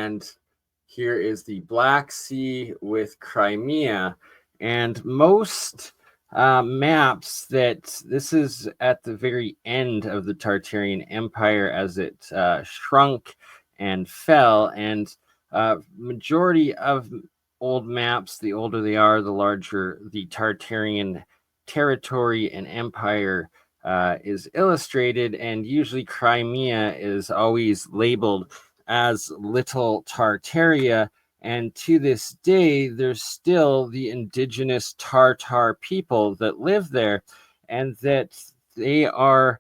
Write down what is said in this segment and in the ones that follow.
and here is the Black Sea with Crimea. And most maps that this is at the very end of the Tartarian Empire as it shrunk and fell. And majority of old maps, the older they are, the larger the Tartarian territory and empire is illustrated. And usually Crimea is always labeled as Little Tartaria. And to this day, there's still the indigenous Tartar people that live there, and that they are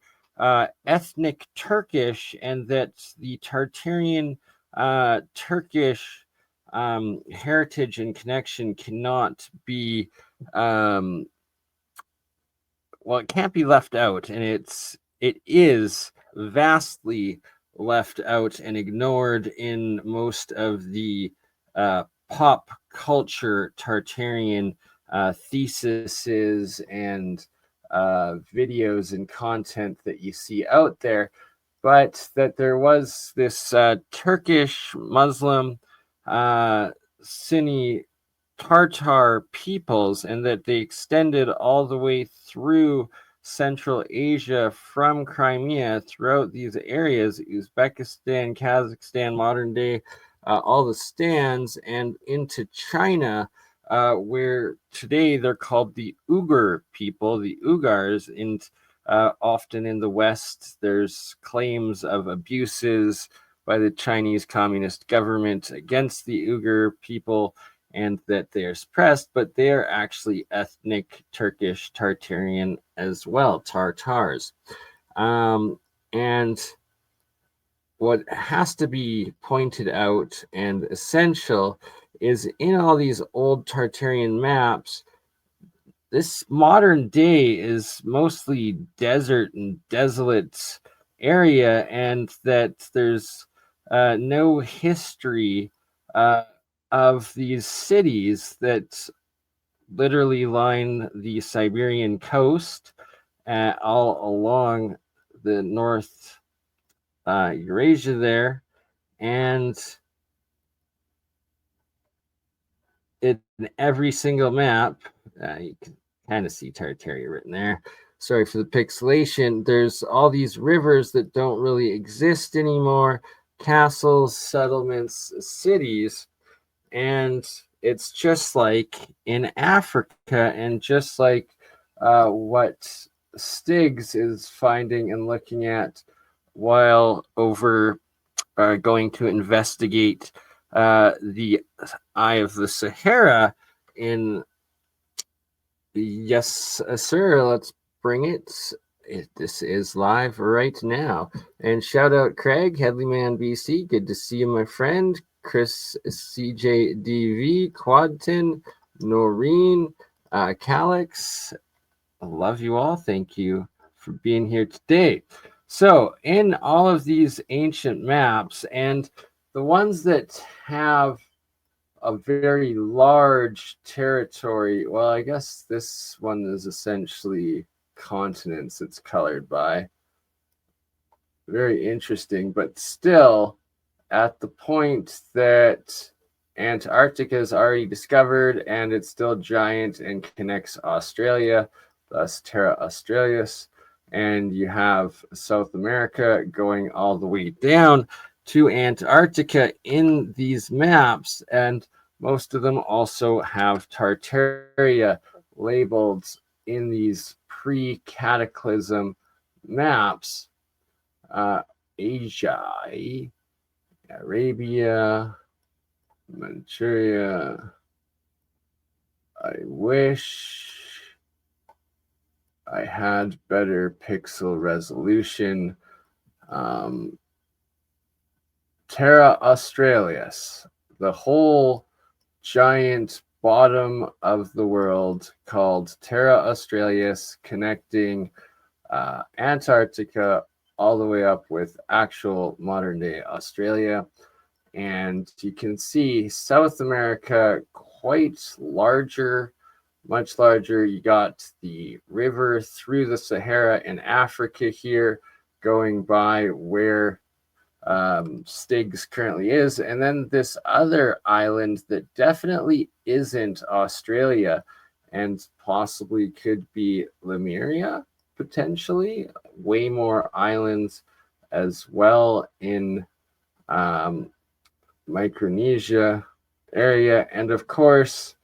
ethnic Turkish, and that the Tartarian Turkish heritage and connection cannot be, well, it can't be left out, and it is vastly left out and ignored in most of the pop culture Tartarian theses and videos and content that you see out there. But that there was this Turkish Muslim Sunni Tartar peoples, and that they extended all the way through Central Asia from Crimea throughout these areas, Uzbekistan, Kazakhstan, modern day, all the stands, and into China, where today they're called the Uyghur people, the Uyghurs. And often in the West, there's claims of abuses by the Chinese Communist government against the Uyghur people, and that they are suppressed, but they are actually ethnic Turkish Tartarian as well, Tartars. And what has to be pointed out and essential is in all these old Tartarian maps, this modern day is mostly desert and desolate area, and that there's no history of these cities that literally line the Siberian coast all along the North Eurasia there. And in every single map, you can kind of see Tartaria written there. Sorry for the pixelation. There's all these rivers that don't really exist anymore, castles, settlements, cities. And it's just like in Africa, and just like what Stiggs is finding and looking at while over going to investigate the Eye of the Sahara in, yes, sir, let's bring it. This is live right now. And shout out Craig, Headleyman BC. Good to see you, my friend. Chris CJDV, Quadton, Noreen, Calix. I love you all. Thank you for being here today. So in all of these ancient maps, and the ones that have a very large territory, well, I guess this one is essentially continents it's colored by. Very interesting, but still at the point that Antarctica is already discovered, and it's still giant and connects Australia, thus Terra Australis. And you have South America going all the way down to Antarctica in these maps, and most of them also have Tartaria labeled in these pre-cataclysm maps. Asia, Arabia, Manchuria. I wish I had better pixel resolution. Terra Australis, the whole giant bottom of the world called Terra Australis, connecting Antarctica all the way up with actual modern day Australia. And you can see South America quite larger, much larger. You got the river through the Sahara in Africa here going by where Styx currently is, and then this other island that definitely isn't Australia and possibly could be Lemuria, potentially. Way more islands as well in Micronesia area, and of course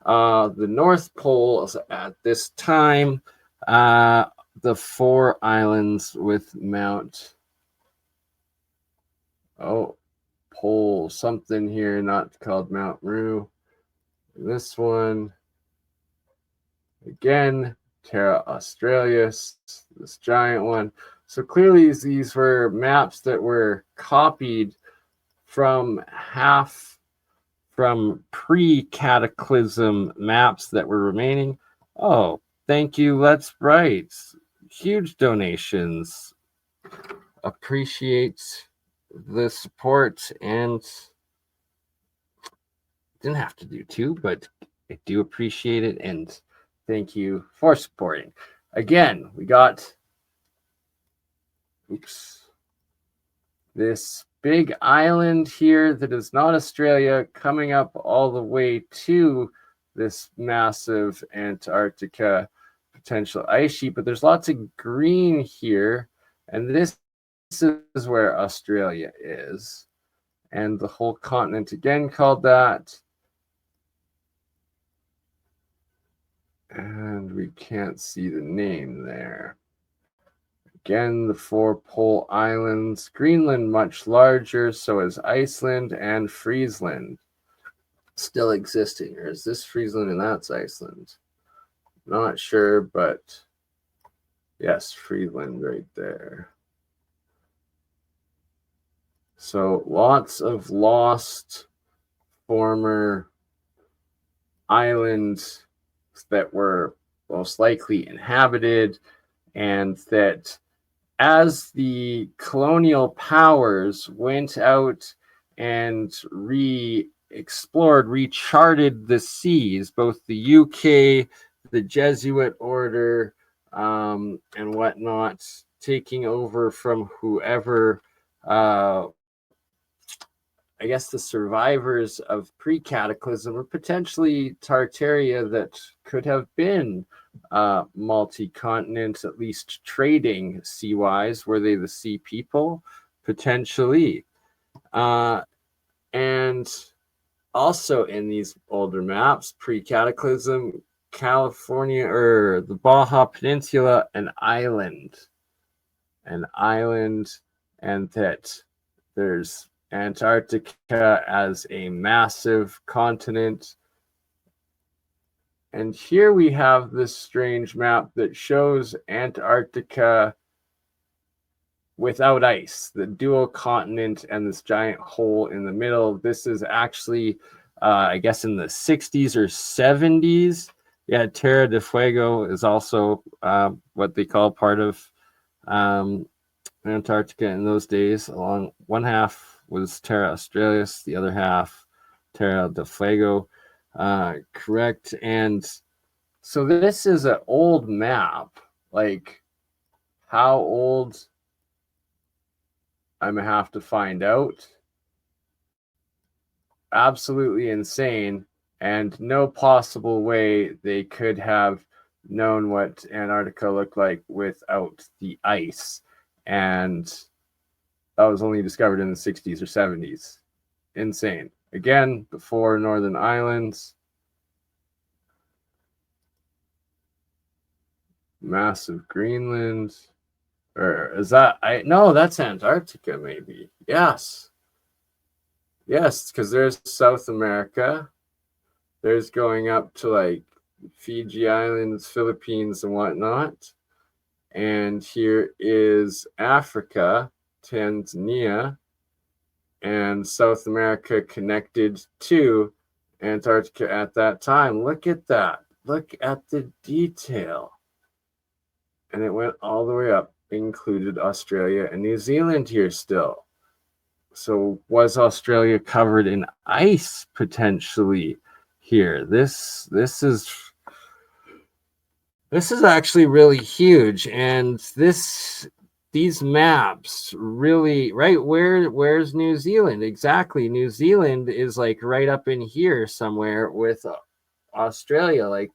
the North Pole at this time, the 4 islands with Mount Pole something here, not called Mount Meru. This one again, Terra Australis, this giant one. So clearly these were maps that were copied from pre-cataclysm maps that were remaining. Oh, thank you, Let's Write. Huge donations. Appreciate the support, and didn't have to do 2, but I do appreciate it, and thank you for supporting. Again, we got this big island here that is not Australia, coming up all the way to this massive Antarctica potential ice sheet, but there's lots of green here, and this is where Australia is, and the whole continent again called that. And we can't see the name there. Again, the 4 pole islands. Greenland much larger, so is Iceland and Friesland. Still existing, or is this Friesland and that's Iceland? Not sure, but yes, Friesland right there. So lots of lost former islands that were most likely inhabited, and that as the colonial powers went out and re-explored, recharted the seas, both the UK, the Jesuit order, and whatnot, taking over from whoever, I guess the survivors of pre-cataclysm, or potentially Tartaria that could have been multi-continent, at least trading sea-wise. Were they the sea people? Potentially. And also in these older maps, pre-cataclysm, California, or the Baja Peninsula, an island, and that there's Antarctica as a massive continent. And here we have this strange map that shows Antarctica without ice, the dual continent and this giant hole in the middle. This is actually, I guess, in the 60s or 70s. Yeah, Terra de Fuego is also what they call part of Antarctica in those days. Along one half was Terra Australis, the other half Terra de Fuego. Correct. And so this is an old map. Like, how old? I'm gonna have to find out. Absolutely insane, and no possible way they could have known what Antarctica looked like without the ice. And that was only discovered in the 60s or 70s. Insane. Again, before Northern Islands. Massive Greenland. Or is that no, that's Antarctica, maybe. Yes, because there's South America. There's going up to like Fiji Islands, Philippines, and whatnot. And here is Africa, Tanzania, and South America connected to Antarctica at that time. Look at that. Look at the detail. And it went all the way up, included Australia and New Zealand here still. So was Australia covered in ice potentially here? This is actually really huge, and this these maps really, right? Where's New Zealand? Exactly. New Zealand is like right up in here somewhere with Australia. Like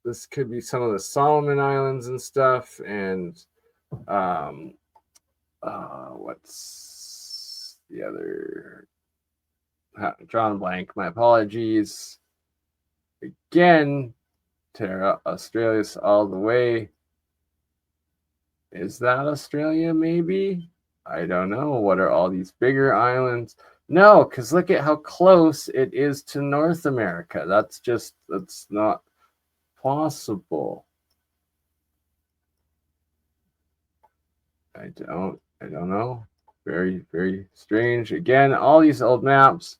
this could be some of the Solomon Islands and stuff. And what's the other? Drawn blank. My apologies. Again, Terra Australis all the way. Is that Australia, maybe? I don't know. What are all these bigger islands? No, because look at how close it is to North America. That's not possible. I don't know. Very, very strange. Again, all these old maps.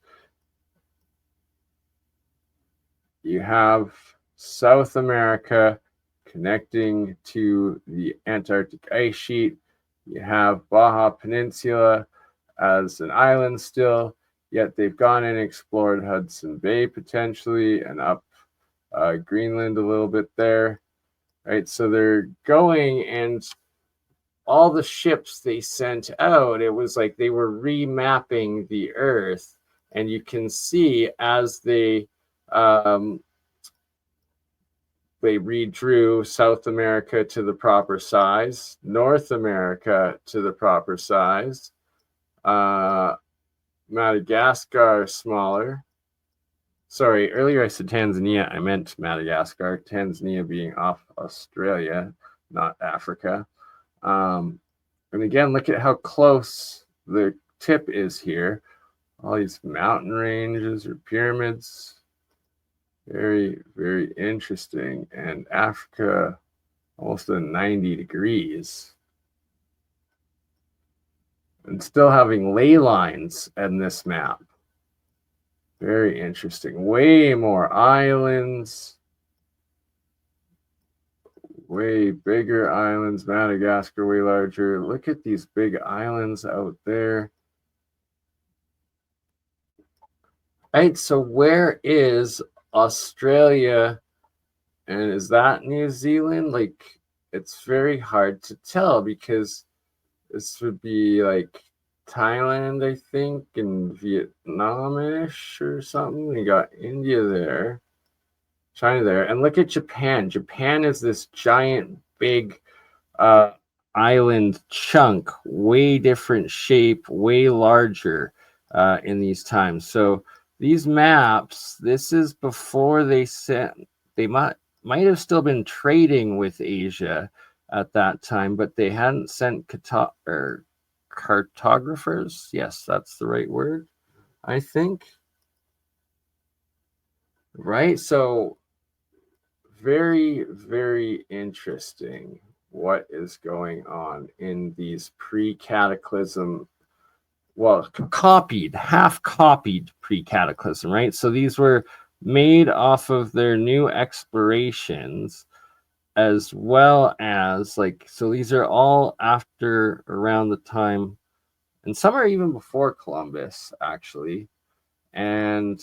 You have South America connecting to the Antarctic ice sheet. You have Baja Peninsula as an island still, yet they've gone and explored Hudson Bay potentially and up Greenland a little bit there, right? So they're going, and all the ships they sent out, it was like they were remapping the Earth, and you can see as they redrew South America to the proper size, North America to the proper size, Madagascar smaller. Sorry, earlier I said Tanzania. I meant Madagascar. Tanzania being off Australia, not Africa. And again, look at how close the tip is here. All these mountain ranges or pyramids. Very, very interesting. And Africa, almost at 90 degrees. And still having ley lines in this map. Very interesting. Way more islands. Way bigger islands. Madagascar way larger. Look at these big islands out there. Right, so where is Australia? And is that New Zealand? Like, it's very hard to tell because this would be like Thailand, I think, and Vietnamish or something. You got India there, China there, and look at Japan. Japan is this giant, big island chunk, way different shape, way larger in these times. So these maps, this is before they sent. They might have still been trading with Asia at that time, but they hadn't sent cartographers. Yes, that's the right word, I think. Right? So very, very interesting what is going on in these pre-cataclysm, well, half copied pre-cataclysm, right? So these were made off of their new explorations, as well as like, so these are all after around the time, and some are even before Columbus actually, and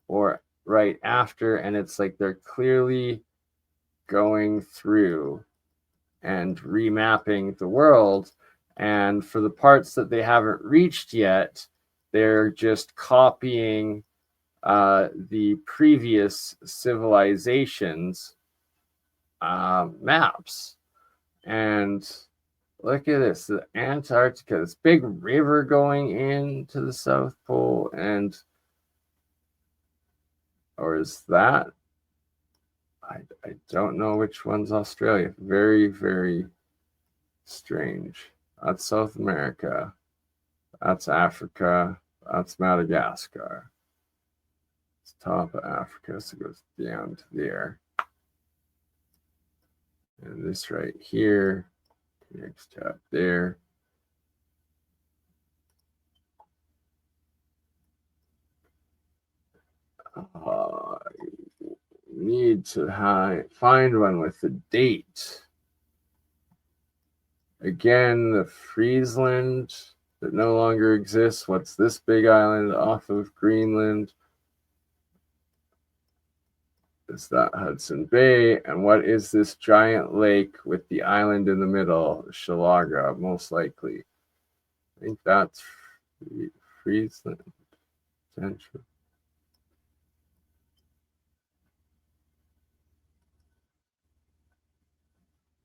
or right after, and it's like they're clearly going through and remapping the world, and for the parts that they haven't reached yet, they're just copying the previous civilizations maps. And look at this, the Antarctica, this big river going into the South Pole, and or is that, I don't know which one's Australia. Very, very strange. That's South America. That's Africa. That's Madagascar. It's top of Africa, so it goes down to there. And this right here connects to up there. Need to find one with the date. Again, the Friesland that no longer exists. What's this big island off of Greenland? Is that Hudson Bay? And what is this giant lake with the island in the middle? Shalaga, most likely. I think that's Friesland. Central.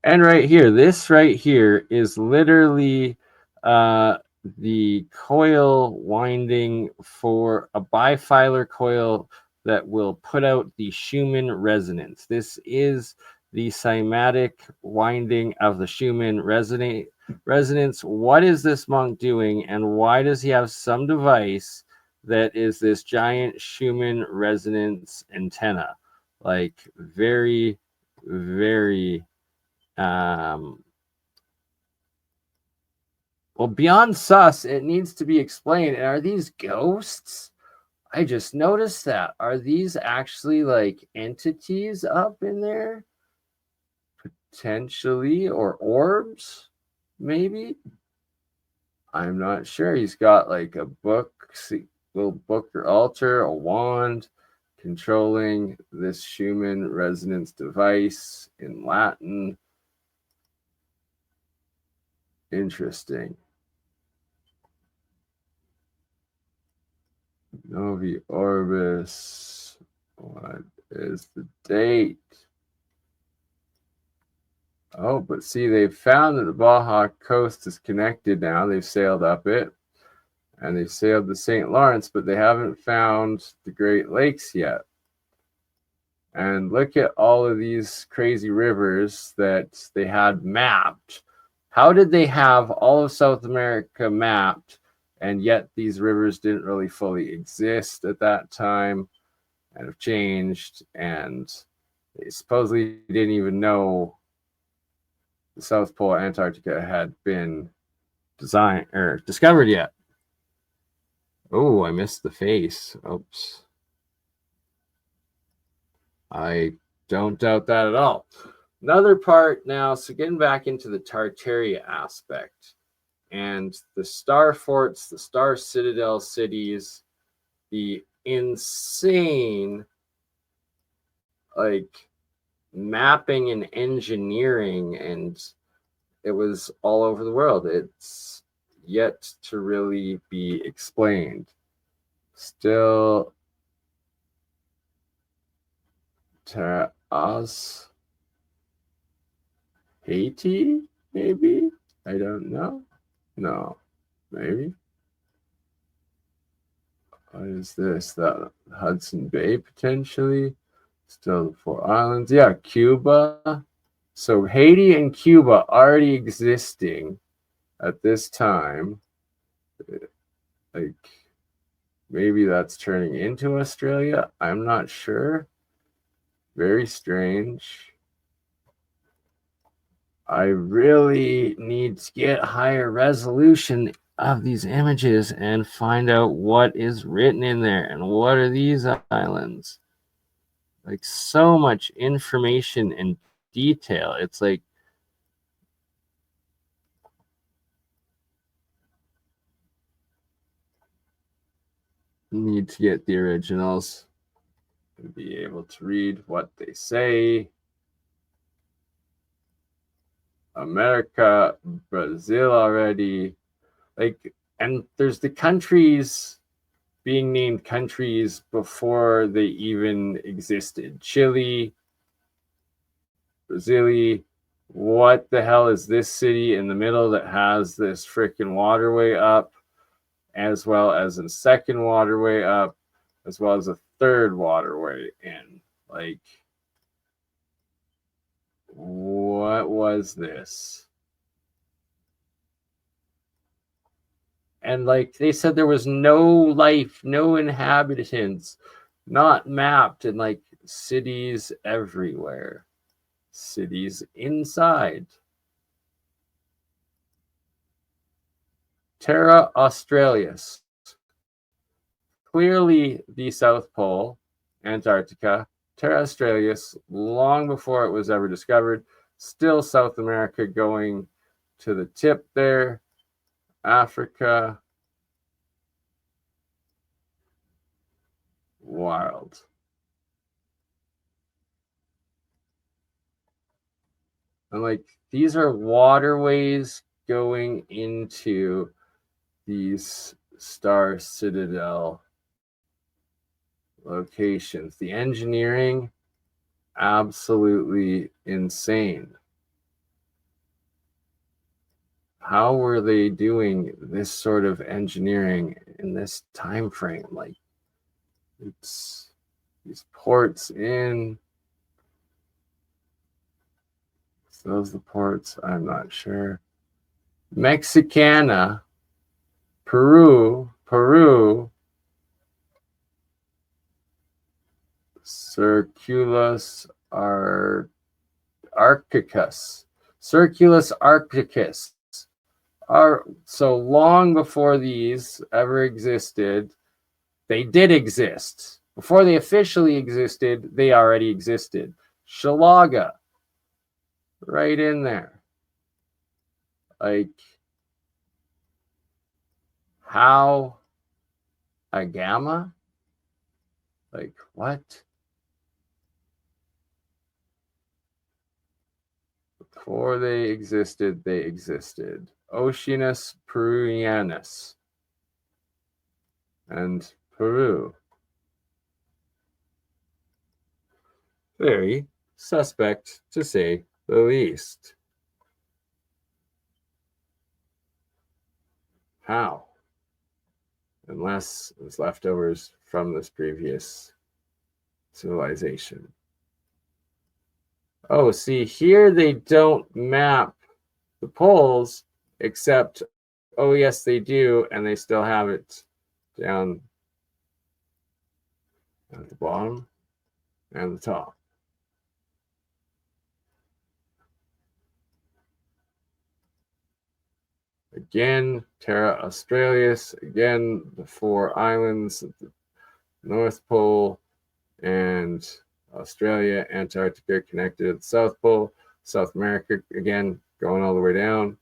And right here, this right here is literally the coil winding for a bifilar coil that will put out the Schumann resonance. This is the cymatic winding of the Schumann resonance. What is this monk doing, and why does he have some device that is this giant Schumann resonance antenna? Like very, very well, beyond sus, it needs to be explained. And are these ghosts? I just noticed that. Are these actually like entities up in there? Potentially, or orbs? Maybe? I'm not sure. He's got like a book, little book or altar, a wand controlling this Schumann resonance device in Latin. Interesting. Novi Orbis. What is the date? Oh, but see, they've found that the Baja coast is connected now. They've sailed up it and they've sailed the St. Lawrence, but they haven't found the Great Lakes yet. And look at all of these crazy rivers that they had mapped. How did they have all of South America mapped, and yet these rivers didn't really fully exist at that time and have changed? And they supposedly didn't even know the South Pole, Antarctica had been designed or discovered yet. Oh, I missed the face. Oops. I don't doubt that at all. Another part now, so getting back into the Tartaria aspect and the star forts, the star citadel cities, the insane like mapping and engineering, and it was all over the world. It's yet to really be explained. Still, Taraz, Haiti, maybe? I don't know. No, maybe. What is this? The Hudson Bay, potentially? Still the four islands. Yeah, Cuba. So Haiti and Cuba already existing at this time. Like, maybe that's turning into Australia. I'm not sure. Very strange. I really need to get higher resolution of these images and find out what is written in there and what are these islands. Like, so much information and detail. It's like need to get the originals and be able to read what they say. America, Brazil already. Like, and there's the countries being named countries before they even existed. Chile, Brazil. What the hell is this city in the middle that has this freaking waterway up, as well as a second waterway up, as well as a third waterway in? Like, what was this? And like they said, there was no life, no inhabitants, not mapped, and like cities everywhere, cities inside. Terra Australis, clearly the South Pole, Antarctica. Terra Australis, long before it was ever discovered, still South America going to the tip there. Africa, wild. And like these are waterways going into these star citadel locations. The engineering, absolutely insane. How were they doing this sort of engineering in this time frame? Like, it's these ports in. So those the ports? I'm not sure. Mexicana, Peru, Circulus Arcticus. Circulus Arcticus. So long before these ever existed, they did exist. Before they officially existed, they already existed. Shalaga, right in there. Like, how? A gamma? Like, what? Before they existed, they existed. Oceanus Peruvianus. And Peru. Very suspect, to say the least. How? Unless it's leftovers from this previous civilization. Oh, see, here they don't map the poles, except, oh, yes, they do, and they still have it down at the bottom and the top. Again, Terra Australis, again, the 4 islands at the North Pole, and Australia, Antarctica connected at the South Pole, South America, again, going all the way down.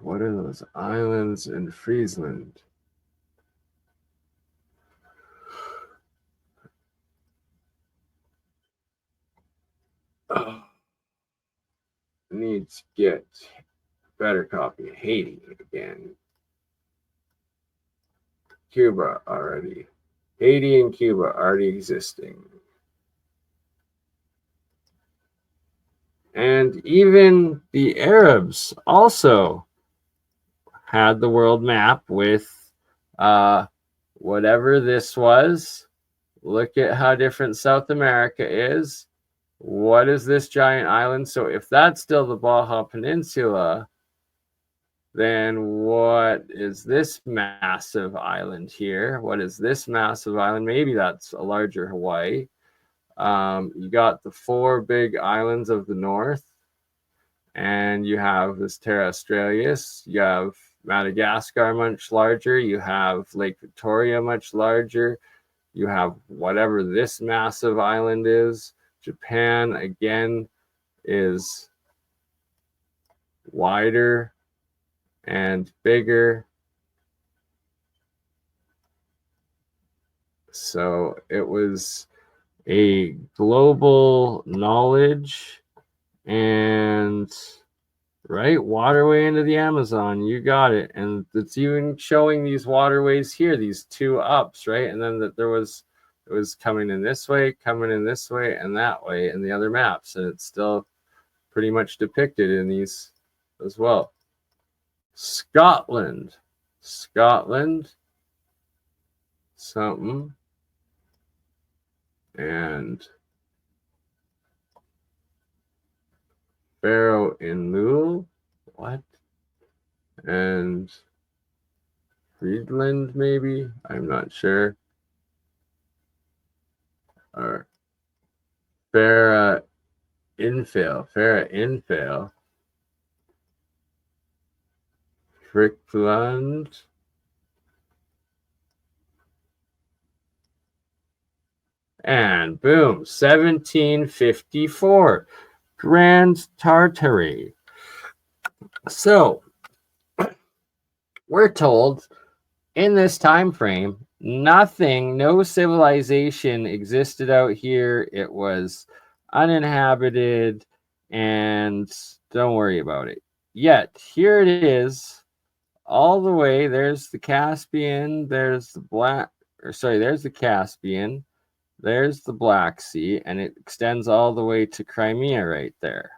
What are those islands in Friesland? Oh, need to get better copy of Haiti again. Cuba already. Haiti and Cuba already existing. And even the Arabs also had the world map with whatever this was. Look at how different South America is. What is this giant island? So if that's still the Baja Peninsula, then what is this massive island here? What is this massive island? Maybe that's a larger Hawaii. You got the 4 big islands of the north, and you have this Terra Australis. You have Madagascar much larger. You have Lake Victoria much larger. You have whatever this massive island is. Japan, again, is wider and bigger. So it was a global knowledge and right waterway into the Amazon. You got it. And it's even showing these waterways here, these 2 ups, right? And then that it was coming in this way, and that way in the other maps. And it's still pretty much depicted in these as well. Scotland, something, and Pharaoh in Lul, what? And Friedland, maybe? I'm not sure. Or Farah Infill, Frickland. And boom, 1754. Grand Tartary. So we're told in this time frame, no civilization existed out here. It was uninhabited, and don't worry about it. Yet here it is, all the way. There's the Caspian. There's there's the Caspian. There's the Black Sea, and it extends all the way to Crimea right there.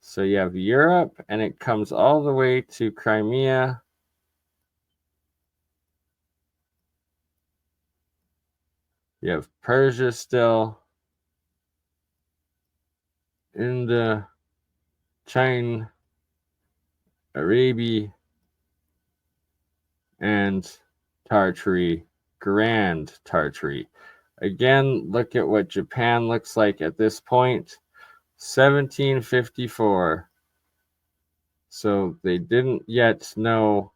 So you have Europe, and it comes all the way to Crimea. You have Persia still, India, China, Arabia, and Tartary, Grand Tartary. Again, look at what Japan looks like at this point. 1754. So they didn't yet know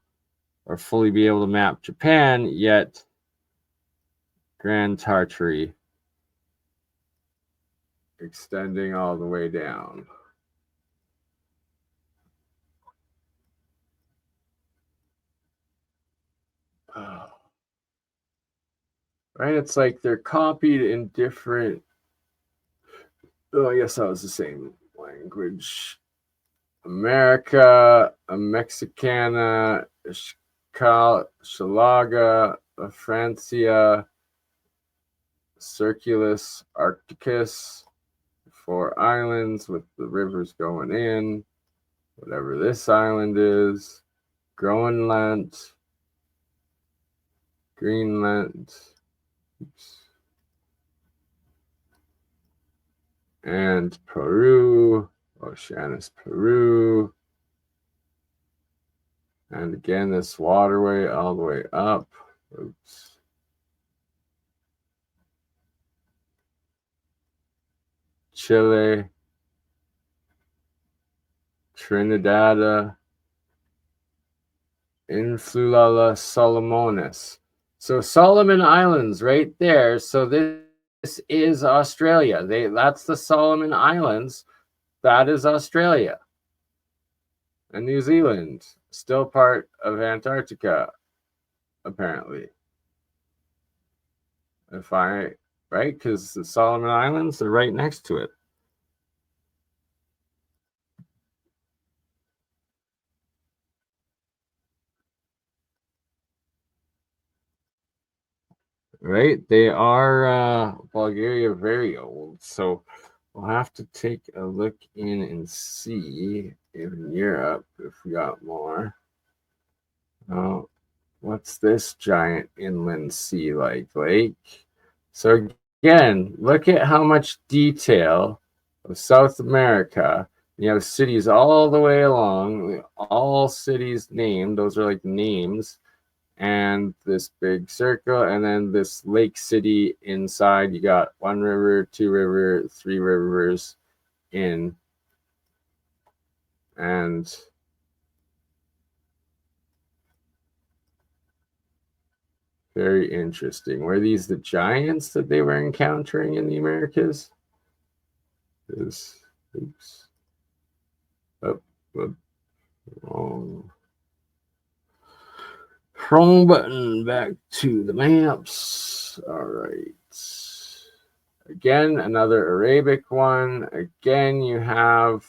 or fully be able to map Japan, yet Grand Tartary extending all the way down. Right? It's like they're copied in different. Oh, I guess that was the same language. America, a Mexicana, Shalaga, a Francia, Circulus Arcticus, 4 islands with the rivers going in, whatever this island is, Greenland, oops, and Peru, Oceanus, Peru, and again this waterway all the way up, oops, Chile, Trinidad, Insula Solomones. So Solomon Islands right there. So this is Australia. That's the Solomon Islands. That is Australia. And New Zealand, still part of Antarctica, apparently. Right? Because the Solomon Islands are right next to it. Right? They are Bulgaria very old. So we'll have to take a look in and see in Europe if we got more. Oh, what's this giant inland sea like lake? So again, look at how much detail of South America. You have cities all the way along, all cities named. Those are like names. And this big circle, and then this lake city inside. You got 1 river, 2 river, 3 rivers in, and very interesting. Were these the giants that they were encountering in the Americas? Oops. Oh, wrong button. Back to the maps. All right. Again, another Arabic one. Again, you have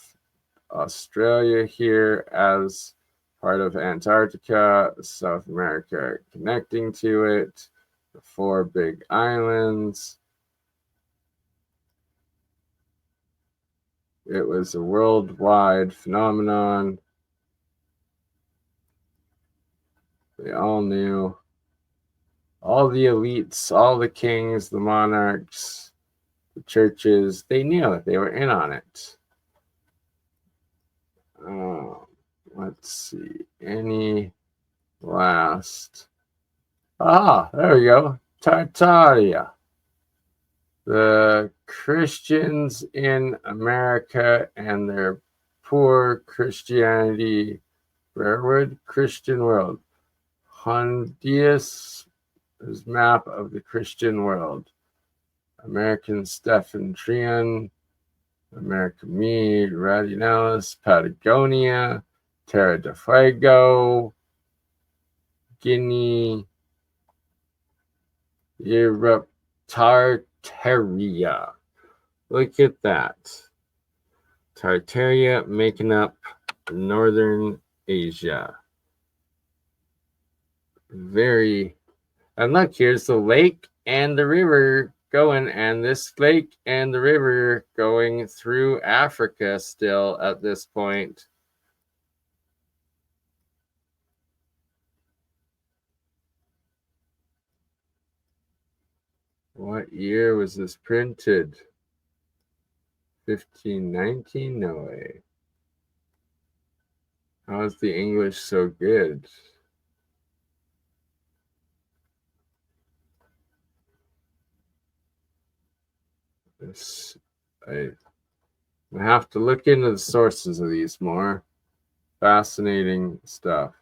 Australia here as part of Antarctica, South America connecting to it, the 4 big islands. It was a worldwide phenomenon. They all knew. All the elites, all the kings, the monarchs, the churches, they knew it. They were in on it. Let's see. Any last? There we go. Tartaria. The Christians in America and their poor Christianity. Wherewood Christian world. Hondius' map of the Christian world. American Stephen Trian. America Mead, Radionalis, Patagonia, Terra del Fuego, Guinea, Europe, Tartaria. Look at that. Tartaria making up Northern Asia. Very. And look, here's the lake and the river going, and this lake and the river going through Africa still at this point. What year was this printed? 1519? No way. How is the English so good? I have to look into the sources of these more. Fascinating stuff.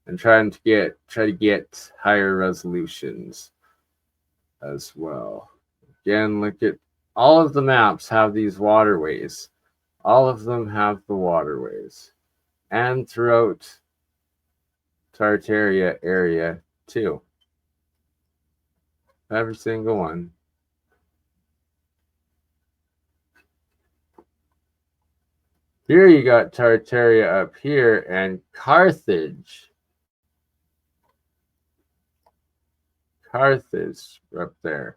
And try to get higher resolutions as well. Again, look at all of the maps have these waterways. All of them have the waterways. And throughout Tartaria area too. Every single one. Here you got Tartaria up here and Carthage. Carthage up there.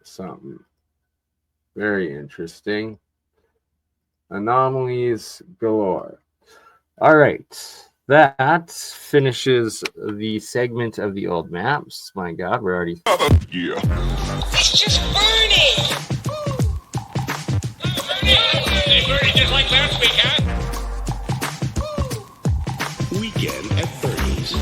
Something very interesting. Anomalies galore. All right. That finishes the segment of the old maps. My God, we're already... Yeah. It's just BurnEye! BurnEye just like last week, huh? Weekend at Bernie's.